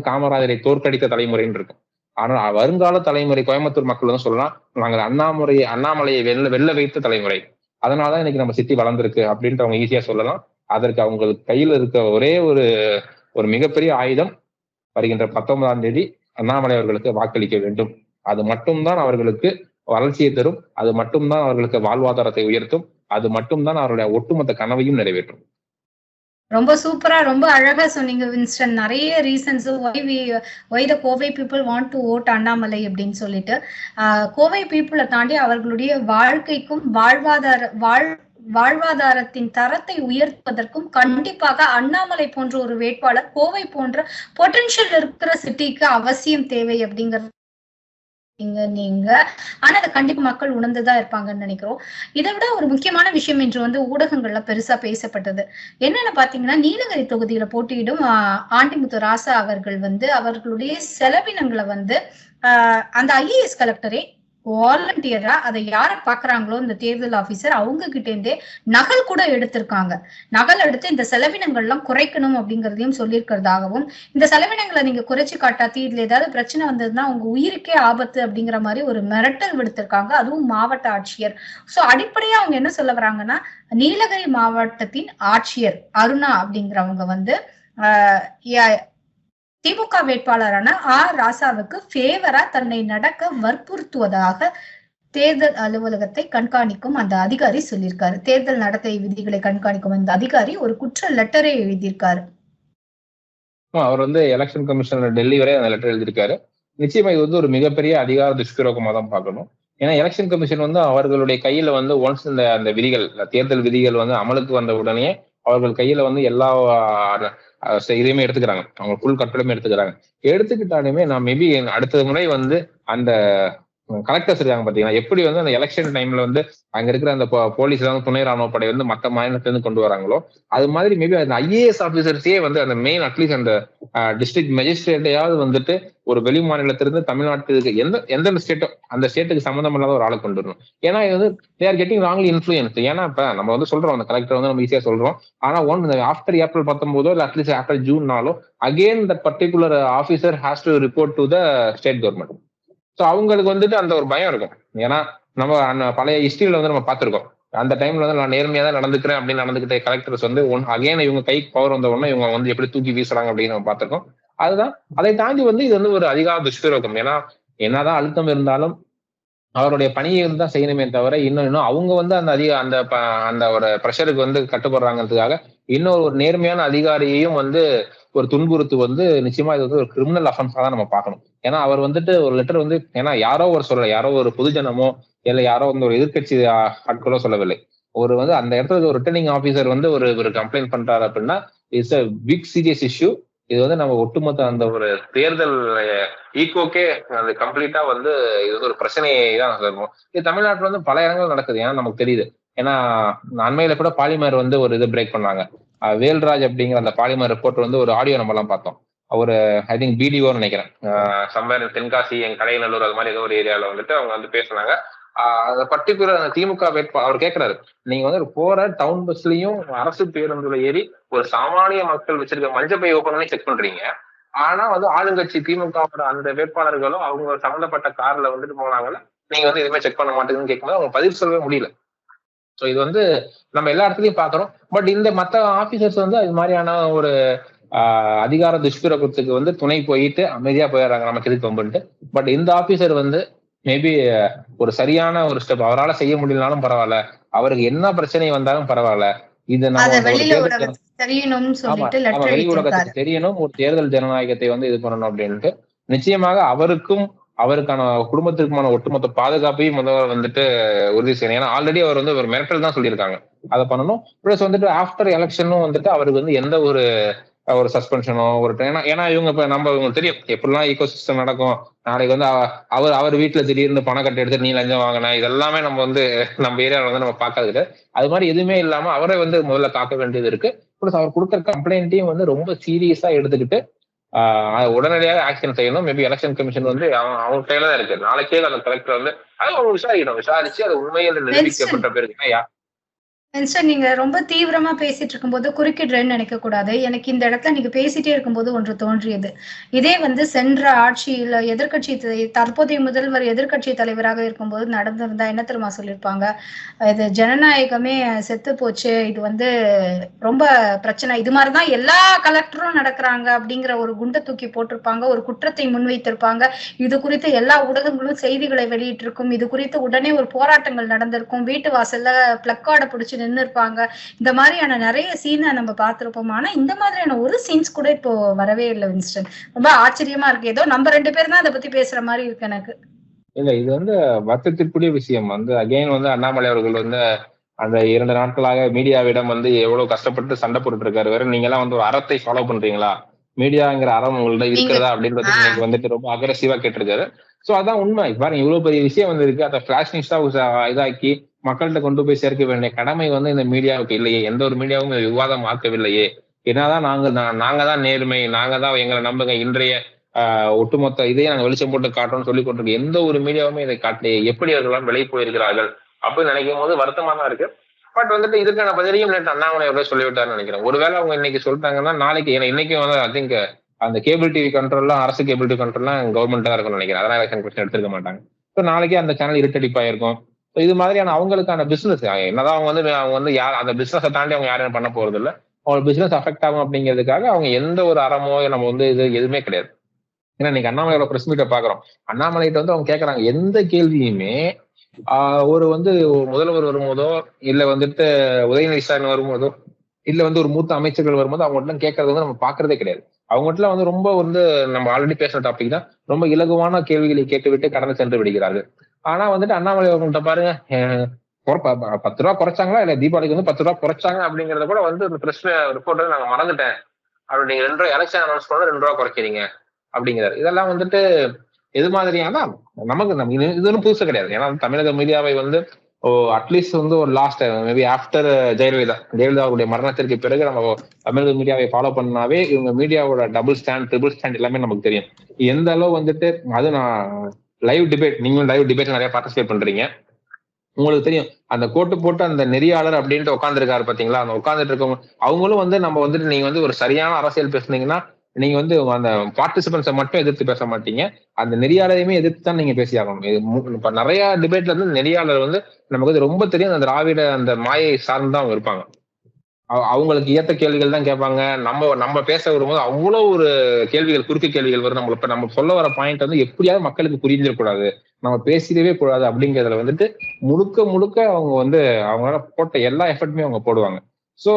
காமராஜரை தோற்கடித்த தலைமுறைன்னு இருக்கும். ஆனா வருங்கால தலைமுறை கோயம்புத்தூர் மக்கள் வந்து சொல்லலாம், நாங்கள் அண்ணாமலையை வெல்ல வைத்த தலைமுறை, அதனாலதான் இன்னைக்கு நம்ம சிட்டி வளர்ந்துருக்கு அப்படின்ட்டு அவங்க ஈஸியா சொல்லலாம். அதற்கு அவங்களுக்கு கையில இருக்க ஒரே ஒரு மிகப்பெரிய ஆயுதம் வருகின்ற 19ஆம் தேதி அண்ணாமலை அவர்களுக்கு வாக்களிக்க வேண்டும். அது மட்டும்தான் அவர்களுக்கு வளர்ச்சியை தரும், அது மட்டும்தான் அவர்களுக்கு வாழ்வாதாரத்தை உயர்த்தும், அது மட்டும்தான் அவருடைய ஒட்டுமொத்த கனவையும் நிறைவேற்றும். ரொம்ப சூப்பரா ரொம்ப அழகா சொன்னீங்க வின்ஸ்டன். நிறைய reasons why the Kovai people want to vote Annamalai அப்படின்னு சொல்லிட்டு கோவை பீப்புளை தாண்டி அவர்களுடைய வாழ்க்கைக்கும் வாழ்வாதாரத்தின் தரத்தை உயர்த்துவதற்கும் கண்டிப்பாக அண்ணாமலை போன்ற ஒரு வேட்பாளர் கோவை போன்ற பொட்டன்ஷியல் இருக்கிற சிட்டிக்கு அவசியம் தேவை அப்படிங்கிறது நீங்க. ஆனா அதை கண்டிப்பா மக்கள் உணர்ந்துதான் இருப்பாங்கன்னு நினைக்கிறோம். இதை விட ஒரு முக்கியமான விஷயம் என்று வந்து ஊடகங்கள்ல பெருசா பேசப்பட்டது என்னன்னு பாத்தீங்கன்னா, நீலகிரி தொகுதியில போட்டியிடும் ஆண்டிமுத்து ராசா அவர்கள் வந்து அவர்களுடைய செலவினங்களை வந்து அந்த IAS கலெக்டரே வாலண்டியரா அதை யார பாக்குறாங்களோ இந்த தேர்தல் ஆபீசர் அவங்க கிட்ட இருந்தே நகல் கூட எடுத்திருக்காங்க. நகல் எடுத்து இந்த செலவினங்கள் எல்லாம் குறைக்கணும் அப்படிங்கறதையும் சொல்லியிருக்கிறதாகவும், இந்த செலவினங்களை நீங்க குறைச்சு காட்டாத்தி இதுல ஏதாவது பிரச்சனை வந்ததுன்னா உங்க உயிருக்கே ஆபத்து அப்படிங்கிற மாதிரி ஒரு மிரட்டல் விடுத்திருக்காங்க, அதுவும் மாவட்ட ஆட்சியர். சோ அடிப்படையா அவங்க என்ன சொல்ல வராங்கன்னா, நீலகிரி மாவட்டத்தின் ஆட்சியர் அருணா அப்படிங்கிறவங்க வந்து திமுக வேட்பாளரான ராசாவுக்கு ஃபேவரா தன்னை நடக்க வற்புறுத்துவதாக தேர்தல் அலுவலகத்தை கண்காணிக்கும் அந்த அதிகாரி சொல்லியிருக்காரு. தேர்தல் நடத்தை விதிகளை கண்காணிக்கும் அந்த அதிகாரி ஒரு குற்ற லெட்டரை எழுதியிருக்காரு. அவர் வந்து எலெக்ஷன் கமிஷனர் டெல்லி வரை அந்த லெட்டர் எழுதியிருக்காரு. நிச்சயமா இது வந்து ஒரு மிகப்பெரிய அதிகார துஷ்பிரயோகமா தான் பார்க்கணும். ஏன்னா எலெக்ஷன் கமிஷன் வந்து அவர்களுடைய கையில வந்து ஒன்ஸ் இந்த விதிகள் தேர்தல் விதிகள் வந்து அமலுக்கு வந்த உடனே அவர்கள் கையில வந்து எல்லா இதையுமே எடுத்துக்கிறாங்க, அவங்க ஃபுல் கட்டளமே எடுத்துக்கிட்டாலுமே நான் மேபி அடுத்த முறை வந்து அந்த கலெக்டர்ஸ் இருக்காங்க பாத்தீங்கன்னா, எப்படி வந்து அந்த எலெக்ஷன் டைம்ல வந்து அங்க இருக்கிற அந்த போலீஸ் துணை ராணுவ படை வந்து மற்ற மாநிலத்துல இருந்து கொண்டு வராங்களோ அது மாதிரி மேபி அந்த IAS ஆபீசர்ஸே வந்து அந்த மெயின் அட்லீஸ்ட் அந்த டிஸ்ட்ரிக்ட் மேஜிஸ்ட்ரேட்டையாவது வந்துட்டு ஒரு வெளி மாநிலத்திலிருந்து தமிழ்நாட்டுக்கு எந்த ஸ்டேட்டோ அந்த ஸ்டேட்டுக்கு சம்மந்தம் இல்லாத ஒரு ஆளை கொண்டு வரணும். ஏன்னா இது வந்து they are getting wrongly influence. ஏன்னா இப்ப நம்ம வந்து சொல்றோம் அந்த கலெக்டர் வந்து நம்ம ஈஸியா சொல்றோம், ஆனா ஆஃப்டர் April 19 இல்ல அட்லீஸ்ட் ஆஃப்டர் ஜூன்னாலோ again that particular officer has to report to the state government. So அவங்களுக்கு வந்துட்டு அந்த ஒரு பயம் இருக்கும். ஏன்னா நம்ம பழைய ஹிஸ்டரியில வந்து நம்ம பார்த்துருக்கோம், அந்த டைம்ல வந்து நான் நேர்மையா தான் நடந்துக்கிறேன் அப்படின்னு நடந்துகிட்ட கலெக்டர்ஸ் வந்து அகைன் இவங்க கைக்கு பவர் வந்த உடனே இவங்க வந்து எப்படி தூக்கி வீசுறாங்க அப்படின்னு நம்ம பார்த்திருக்கோம். அதுதான் அதை தாண்டி வந்து இது வந்து ஒரு அதிகார துஷ்பிரயோகம். ஏன்னா என்னதான் அழுத்தம் இருந்தாலும் அவருடைய பணியை தான் செய்யணுமே தவிர இன்னும் அவங்க வந்து அந்த ஒரு ப்ரெஷருக்கு வந்து கட்டுப்படுறாங்கிறதுக்காக இன்னொரு ஒரு நேர்மையான அதிகாரியையும் வந்து ஒரு துன்புறுத்து வந்து நிச்சயமா இது வந்து ஒரு கிரிமினல் அஃபென்ஸா தான் நம்ம பார்க்கணும். ஏன்னா அவர் வந்துட்டு ஒரு லெட்டர் வந்து ஏன்னா யாரோ ஒரு பொதுஜனமோ இல்ல யாரோ வந்து ஒரு எதிர்கட்சி ஆட்களோ சொல்லவில்லை. வந்து அந்த இடத்துல ஒரு ரிட்டர்னிங் ஆபீசர் வந்து ஒரு கம்ப்ளைண்ட் பண்றாரு அப்படின்னா it's a big serious issue. இது வந்து நம்ம ஒட்டுமொத்த அந்த ஒரு தேர்தல் ஈகோக்கே அது கம்ப்ளீட்டா வந்து இது வந்து ஒரு பிரச்சனையை தான் சொல்லுவோம். இது தமிழ்நாட்டுல வந்து பல இடங்கள் நடக்குது, ஏன்னா நமக்கு தெரியுது. ஏன்னா அண்மையில கூட பாலிமர் வந்து ஒரு இது பிரேக் பண்ணாங்க. வேல்ராஜ் அப்படிங்கிற அந்த பாலிமர் ரிப்போர்ட் வந்து ஒரு ஆடியோ நம்ம எல்லாம் பார்த்தோம். ஒரு ஐ திங்க் BDOன்னு நினைக்கிறேன், சம்வேர் தென்காசி கடையநல்லூர் அது மாதிரி ஏதோ ஒரு ஏரியால வந்துட்டு அவங்க வந்து பேசுனாங்க. அந்த பர்டிகுலர் அந்த திமுக அவர் கேட்கிறாரு, நீங்க வந்து போற டவுன் பஸ்லயும் அரசு பேருந்துல ஏறி ஒரு சாமானிய மக்கள் வச்சிருக்க மஞ்சள் பை ஓபன் பண்ணி செக் பண்றீங்க, ஆனா வந்து ஆளுங்கட்சி திமுகவோட அந்த வேட்பாளர்களும் அவங்க சம்பந்தப்பட்ட கார்ல வந்துட்டு போனாங்கல்ல, நீங்க வந்து எதுவுமே செக் பண்ண மாட்டேங்குன்னு கேட்கும்போது அவங்க பதில் சொல்லவே முடியல. ஸோ இது வந்து நம்ம எல்லா இடத்துலயும் பாக்குறோம். பட் இந்த மற்ற ஆபீசர்ஸ் வந்து அது மாதிரியான ஒரு அதிகார துஷ்பிரபத்துக்கு வந்து துணை போயிட்டு அமைதியா போயிடுறாங்க, நமக்கு எதுக்கு கம்பெனிட்டு. பட் இந்த ஆபீசர் வந்து மேபி ஒரு சரியான ஒரு ஸ்டெப், அவரால் செய்ய முடியலனாலும் பரவாயில்ல, அவருக்கு என்ன பிரச்சனை வந்தாலும் பரவாயில்ல, இது நம்ம வெளி உலகத்துக்கு தெரியணும், ஒரு தேர்தல் ஜனநாயகத்தை வந்து இது பண்ணணும் அப்படின்ட்டு நிச்சயமாக அவருக்கும் அவருக்கான குடும்பத்திற்குமான ஒட்டுமொத்த பாதுகாப்பையும் முதல்வர் வந்துட்டு உறுதி செய்யணும். ஏன்னா ஆல்ரெடி அவர் வந்து ஒரு மிரட்டல் தான் சொல்லியிருக்காங்க, அதை பண்ணணும். பிளஸ் வந்துட்டு ஆஃப்டர் எலெக்ஷனும் வந்துட்டு அவருக்கு வந்து எந்த ஒரு சஸ்பென்ஷனோ ஒரு ஏன்னா இவங்க இப்ப நம்ம இவங்களுக்கு தெரியும் எப்படிலாம் ஈகோ சிஸ்டம் நடக்கும். நாளைக்கு வந்து அவர் வீட்டுல திடீர்னு பணம் கட்டி எடுத்து நீ லஞ்சம் வாங்கின இதெல்லாமே நம்ம வந்து நம்ம ஏரியாவில் வந்து நம்ம பார்க்கறது. அது மாதிரி எதுவுமே இல்லாம அவரை வந்து முதல்ல காக்க வேண்டியது இருக்கு. பிளஸ் அவர் கொடுக்குற கம்ப்ளைண்ட்டையும் வந்து ரொம்ப சீரியஸா எடுத்துக்கிட்டு உடனடியாக ஆக்ஷன் செய்யணும். மேபி எலெக்ஷன் கமிஷன் வந்து அவங்க கையில தான் இருக்கு. நாளைக்கே அந்த கலெக்டர் வந்து அதை அவங்க விசாரிக்கணும், விசாரிச்சு அது உண்மையில் நிரூபிக்கப்பட்ட பிறகு. நீங்க ரொம்ப தீவிரமா பேசிட்டு இருக்கும்போது குறுக்கிடுறேன்னு நினைக்க கூடாது. எனக்கு இந்த இடத்துல நீங்க பேசிட்டே இருக்கும்போது ஒன்று தோன்றியது. இதே வந்து சென்ற ஆட்சியில எதிர்கட்சி தற்போதைய முதல்வர் எதிர்கட்சி தலைவராக இருக்கும்போது நடந்திருந்தா என்ன தெரியுமா சொல்லியிருப்பாங்க, இது ஜனநாயகமே செத்து போச்சு, இது வந்து ரொம்ப பிரச்சனை, இது மாதிரிதான் எல்லா கலெக்டரும் நடக்கிறாங்க அப்படிங்கிற ஒரு குண்டை தூக்கி போட்டிருப்பாங்க, ஒரு குற்றத்தை முன்வைத்திருப்பாங்க. இது குறித்து எல்லா ஊடகங்களும் செய்திகளை வெளியிட்டிருக்கும், இது குறித்து உடனே ஒரு போராட்டங்கள் நடந்திருக்கும், வீட்டு வாசல்ல பிளக்கார்டை பிடிச்சு நின்று இருப்பாங்க. இந்த மாதிரியான நிறைய சீனை நம்ம பார்த்திருப்போம். ஆனா இந்த மாதிரியான ஒரு சீன்ஸ் கூட இப்போ வரவே இல்லை வின்ஸ்டன். ரொம்ப ஆச்சரியமா இருக்கு. ஏதோ நம்ம 2 பேரும் தான் அதை பத்தி பேசுற மாதிரி இருக்கு எனக்கு. இல்ல இது வந்து வருத்தத்திற்குரிய விஷயம். வந்து அகைன் வந்து அண்ணாமலை அவர்கள் வந்து அந்த 2 நாட்களாக மீடியாவிடம் வந்து எவ்வளவு கஷ்டப்பட்டு சண்டை போட்டுட்டு இருக்காரு. வேற நீங்க எல்லாம் வந்து ஒரு அறத்தை ஃபாலோ பண்றீங்களா, மீடியாங்கிற அறம் உங்கள்ட்ட இருக்கிறதா அப்படின்றது நீங்க வந்துட்டு ரொம்ப அக்ரெசிவா கேட்டிருக்காரு. சோ அதான் உண்மை. பாருங்க இவ்வளவு பெரிய விஷயம் வந்து இருக்கு, அதை பிளாஷ் நியூஸா இதாக்கி மக்கள்கிட்ட கொண்டு போய் சேர்க்க வேண்டிய கடமை வந்து இந்த மீடியாவுக்கு இல்லையே. எந்த ஒரு மீடியாவும் விவாதம் ஆக்கவில்லையே. என்னதான் நாங்க தான் நேர்மை, நாங்க தான் எங்களை நம்புங்க, இன்றைய ஒட்டுமொத்த இதையே நாங்க வெளிச்சம் போட்டு காட்டணும்னு சொல்லி கொண்டிருக்கோம். எந்த ஒரு மீடியாவுமே இதை காட்டலையே. எப்படி அவர்களாம் விலை போயிருக்கிறார்கள் அப்படின்னு நினைக்கும் போது வருத்தமா தான் இருக்கு. பட் வந்துட்டு இதுக்கான பதிலையும் அண்ணாமலை அவர்கள் சொல்லிவிட்டாருன்னு நினைக்கிறேன். ஒருவேளை அவங்க இன்னைக்கு சொல்லிட்டாங்கன்னா நாளைக்கு, ஏன்னா இன்னைக்கு வந்து ஐ திங்க் அந்த கேபிள் டிவி கண்ட்ரோல்லாம், அரசு கேபிள் டிவி கண்ட்ரோல்லாம் கவர்மெண்ட் தான் இருக்கும்னு நினைக்கிறேன். அதெல்லாம் எலெக்ஷன் கொஸ்டின் எடுத்துக்க மாட்டாங்க. ஸோ நாளைக்கே அந்த சேனல் இருட்டடிப்பாயிருக்கும். இது மாதிரியான அவங்களுக்கான பிசினஸ் என்னதான் அவங்க வந்து யார் அந்த பிசினஸை தாண்டி அவங்க யாரும் பண்ண போறது இல்லை. அவங்க பிசினஸ் அஃபெக்ட் ஆகும் அப்படிங்கிறதுக்காக அவங்க எந்த ஒரு அறமோ நம்ம வந்து இது எதுவுமே கிடையாது. ஏன்னா இன்னைக்கு அண்ணாமலையோட பிரஸ் மீட்டை பாக்குறோம். அண்ணாமலைகிட்ட வந்து அவங்க கேட்கறாங்க எந்த கேள்வியுமே ஒரு வந்து முதல்வர் வரும்போதோ இல்ல வந்துட்டு உதயநிதி ஸ்டாலின் வரும்போதோ இல்ல வந்து ஒரு மூத்த அமைச்சர்கள் வரும்போது அவங்ககிட்ட கேட்கறது வந்து நம்ம பாக்குறதே கிடையாது. அவங்ககிட்ட வந்து ரொம்ப வந்து நம்ம ஆல்ரெடி பேசுற டாபிக் தான், ரொம்ப இலகுவான கேள்விகளை கேட்டுவிட்டு கடந்து சென்று விடுகிறார்கள். ஆனா வந்துட்டு அண்ணாமலை அவங்கள்ட்ட பாருங்க, 10 ரூபா குறைச்சாங்களா இல்ல தீபாவளிக்கு வந்து 10 ரூபா குறைச்சாங்க அப்படிங்கறத கூட வந்து இந்த பிரஸ் ரிப்போர்ட் நாங்க மறந்துட்டேன், அப்படி நீங்க 2 ரூபா எலெக்ஷன் அனௌன்ஸ் பண்ண 2 ரூபா குறைக்கிறீங்க அப்படிங்கிறாரு. இதெல்லாம் வந்துட்டு எது மாதிரியானா நமக்கு இது ஒன்றும் புதுசு கிடையாது. ஏன்னா தமிழக மீடியாவை வந்து அட்லீஸ்ட் வந்து ஒரு லாஸ்ட் மேபி ஆஃப்டர் ஜெயலலிதாவுடைய மரணத்திற்கு பிறகு நம்ம தமிழக மீடியாவை ஃபாலோ பண்ணாவே இவங்க மீடியாவோட டபுள் ஸ்டாண்ட் ட்ரிபிள் ஸ்டாண்ட் எல்லாமே நமக்கு தெரியும். எந்த அளவு வந்துட்டு அது நான் லைவ் டிபேட், நீங்களும் லைவ் டிபேட் நிறைய பார்ட்டிசிபேட் பண்றீங்க, உங்களுக்கு தெரியும். அந்த கோட்டு போட்டு அந்த நெறியாளர் அப்படின்ட்டு உட்காந்துருக்காரு பாத்தீங்களா, அந்த உட்காந்துட்டு இருக்கவங்க அவங்களும் வந்து நம்ம வந்துட்டு நீங்க வந்து ஒரு சரியான அரசியல் பேசுனீங்கன்னா நீங்க வந்து அந்த பார்ட்டிசிபென்ட்ஸை மட்டும் எதிர்த்து பேச மாட்டீங்க, அந்த நெறியாளரையுமே எதிர்த்து தான் நீங்க பேசி ஆகணும். இப்ப நிறைய டிபேட்ல இருந்து நெறியாளர் வந்து நமக்கு வந்து ரொம்ப தெரியும், அந்த திராவிட அந்த மாயை சார்ந்துதான் அவங்க இருப்பாங்க. அவங்களுக்கு ஏற்ற கேள்விகள் தான் கேட்பாங்க. நம்ம பேச வரும்போது அவ்வளவு ஒரு கேள்விகள், குறுக்கு கேள்விகள் வரும். நம்ம சொல்ல வர பாயிண்ட் வந்து எப்படியாவது மக்களுக்கு புரிஞ்சிடக்கூடாது, நம்ம பேசிடவே கூடாது அப்படிங்கிறதுல வந்துட்டு முழுக்க அவங்க வந்து அவங்களால போட்ட எல்லா எஃபர்ட்டுமே அவங்க போடுவாங்க. ஸோ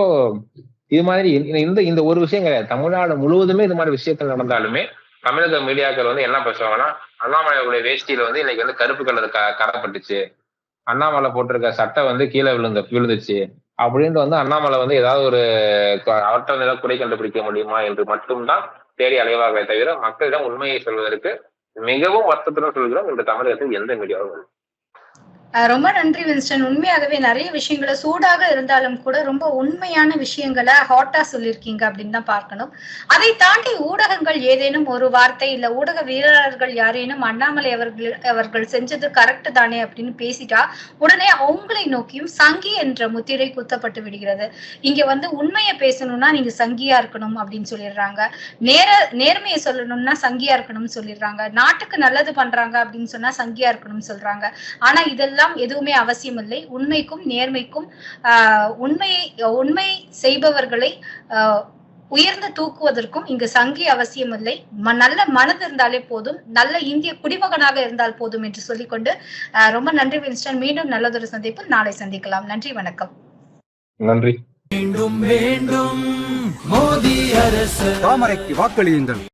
இது மாதிரி இந்த ஒரு விஷயம் கிடையாது, தமிழ்நாடு முழுவதுமே இது மாதிரி விஷயங்கள் நடந்தாலுமே தமிழக மீடியாக்கள் வந்து என்ன பேசுவாங்கன்னா, அண்ணாமலையுடைய வேஷ்டியில வந்து இன்னைக்கு வந்து கருப்பு கலர் கரப்பட்டுச்சு, அண்ணாமலை போட்டிருக்க சட்டை வந்து கீழே விழுந்துச்சு அப்படின்ட்டு வந்து அண்ணாமலை வந்து ஏதாவது ஒரு அவற்ற நில குறை கண்டுபிடிக்க முடியுமா என்று மட்டும்தான் தேடி அலைவாக தவிர மக்களிடம் உண்மையை சொல்வதற்கு மிகவும் வருத்தத்துடன் சொல்கிறோம் இந்த தமிழகத்தில் எந்த மீடியாவும். ரொம்ப நன்றி வின்ஸ்டன். உண்மையாகவே நிறைய விஷயங்களை சூடாக இருந்தாலும் கூட ரொம்ப உண்மையான விஷயங்களை ஹாட்டா சொல்லியிருக்கீங்க அப்படின்னு தான் பார்க்கணும். அதை தாண்டி ஊடகங்கள் ஏதேனும் ஒரு வார்த்தை இல்ல ஊடக வீரர்கள் யாரேனும் அண்ணாமலை அவர்கள் செஞ்சது கரெக்ட் தானே அப்படின்னு பேசிட்டா உடனே அவங்களை நோக்கியும் சங்கி என்ற முத்திரை குத்தப்பட்டு விடுகிறது. இங்க வந்து உண்மையை பேசணும்னா நீங்க சங்கியா இருக்கணும் அப்படின்னு சொல்லிடுறாங்க, நேர்மையை சொல்லணும்னா சங்கியா இருக்கணும்னு சொல்லிடுறாங்க, நாட்டுக்கு நல்லது பண்றாங்க அப்படின்னு சொன்னா சங்கியா இருக்கணும்னு சொல்றாங்க. ஆனா இதெல்லாம் இதெல்லாம் எதுவுமே அவசியம் இல்லை. உண்மைக்கும் நேர்மைக்கும் உண்மை செய்பவர்களை உயர்ந்து தூக்குவதற்கும் இங்கு சங்கி அவசியம் இல்லை. நல்ல மனது இருந்தாலே போதும், நல்ல இந்திய குடிமகனாக இருந்தால் போதும் என்று சொல்லிக்கொண்டு ரொம்ப நன்றி வின்ஸ்டன். மீண்டும் நல்லதொரு சந்திப்பில் நாளை சந்திக்கலாம். நன்றி, வணக்கம். நன்றி. மீண்டும் மீண்டும் மோடி அரசு. தாமரைக்கு வாக்களியுங்கள்.